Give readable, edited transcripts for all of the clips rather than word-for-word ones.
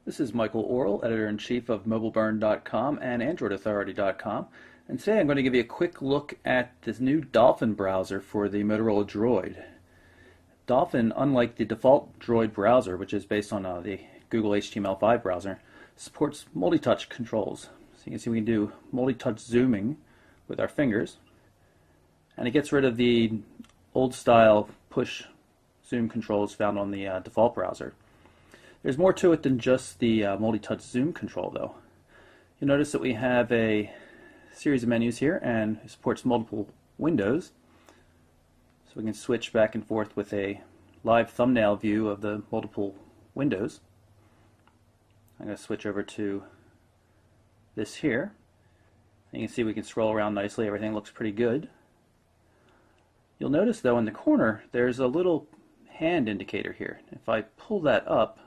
This is Michael Orrell, Editor-in-Chief of MobileBurn.com and AndroidAuthority.com, and today I'm going to give you a quick look at this new Dolphin browser for the Motorola Droid. Dolphin, unlike the default Droid browser, which is based on the Google HTML5 browser, supports multi-touch controls. So you can see we can do multi-touch zooming with our fingers, and it gets rid of the old-style push zoom controls found on the default browser. There's more to it than just the multi-touch zoom control, though. You'll notice that we have a series of menus here, and it supports multiple windows. So we can switch back and forth with a live thumbnail view of the multiple windows. I'm going to switch over to this here. And you can see we can scroll around nicely. Everything looks pretty good. You'll notice, though, in the corner, there's a little hand indicator here. If I pull that up,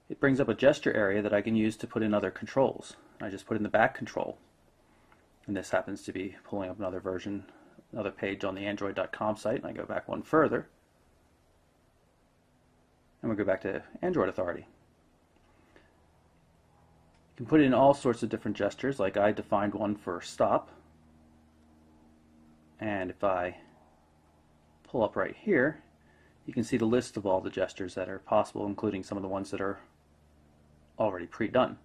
it brings up a gesture area that I can use to put in other controls. I just put in the back control, and this happens to be pulling up another version, another page on the Android.com site, and I go back one further, and we go back to Android Authority. You can put in all sorts of different gestures, like I defined one for stop, and if I pull up right here, you can see the list of all the gestures that are possible, including some of the ones that are already pre-done.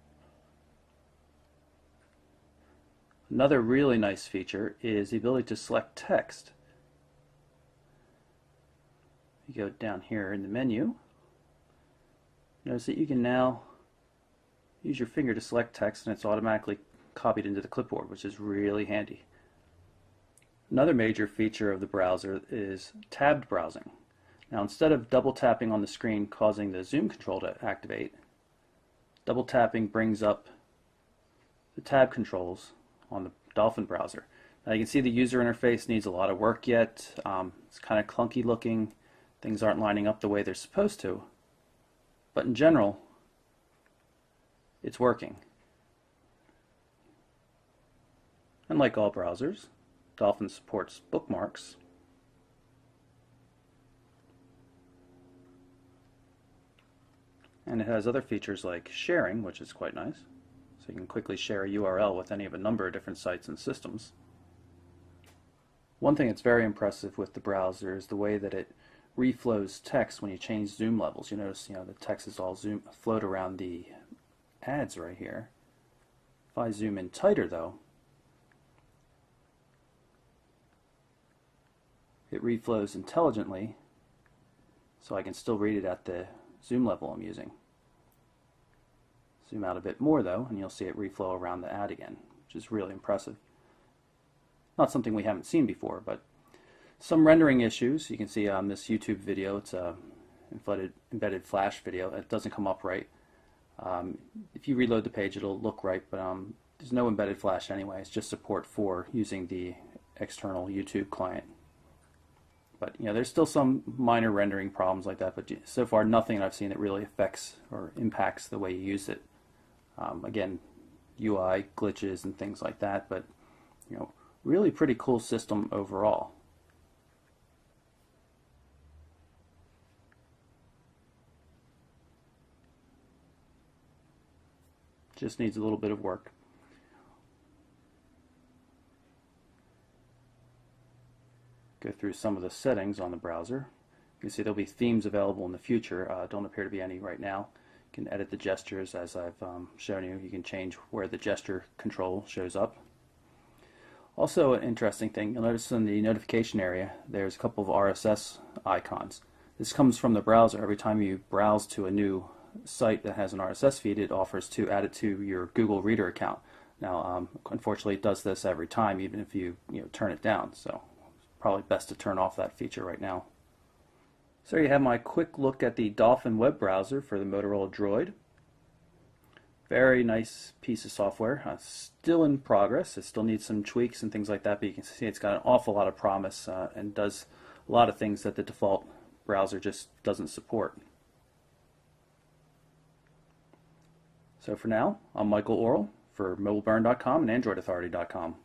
Another really nice feature is the ability to select text. You go down here in the menu, notice that you can now use your finger to select text and it's automatically copied into the clipboard, which is really handy. Another major feature of the browser is tabbed browsing. Now, instead of double tapping on the screen causing the zoom control to activate, double tapping brings up the tab controls on the Dolphin browser. Now you can see the user interface needs a lot of work yet. It's kind of clunky looking. Things aren't lining up the way they're supposed to. But in general, it's working. And like all browsers, Dolphin supports bookmarks. And it has other features like sharing, which is quite nice. So you can quickly share a URL with any of a number of different sites and systems. One thing that's very impressive with the browser is the way that it reflows text when you change zoom levels. You notice, the text is all flowed around the ads right here. If I zoom in tighter, though, it reflows intelligently, so I can still read it at the zoom level I'm using. Zoom out a bit more, though, and you'll see it reflow around the ad again, which is really impressive. Not something we haven't seen before, but some rendering issues. You can see on this YouTube video, it's a embedded flash video. It doesn't come up right. If you reload the page, it'll look right, but there's no embedded flash anyway. It's just support for using the external YouTube client. But there's still some minor rendering problems like that, but so far nothing I've seen that really affects or impacts the way you use it. Again, UI glitches and things like that, but really pretty cool system overall. Just needs a little bit of work. Go through some of the settings on the browser. You can see there'll be themes available in the future. Don't appear to be any right now. You can edit the gestures as I've shown you. You can change where the gesture control shows up. Also, an interesting thing, you'll notice in the notification area there's a couple of RSS icons. This comes from the browser. Every time you browse to a new site that has an RSS feed, it offers to add it to your Google Reader account. Now, unfortunately, it does this every time, even if you turn it down. So probably best to turn off that feature right now. So you have my quick look at the Dolphin web browser for the Motorola Droid. Very nice piece of software. Still in progress. It still needs some tweaks and things like that, but you can see it's got an awful lot of promise and does a lot of things that the default browser just doesn't support. So for now, I'm Michael Orrell for MobileBurn.com and AndroidAuthority.com.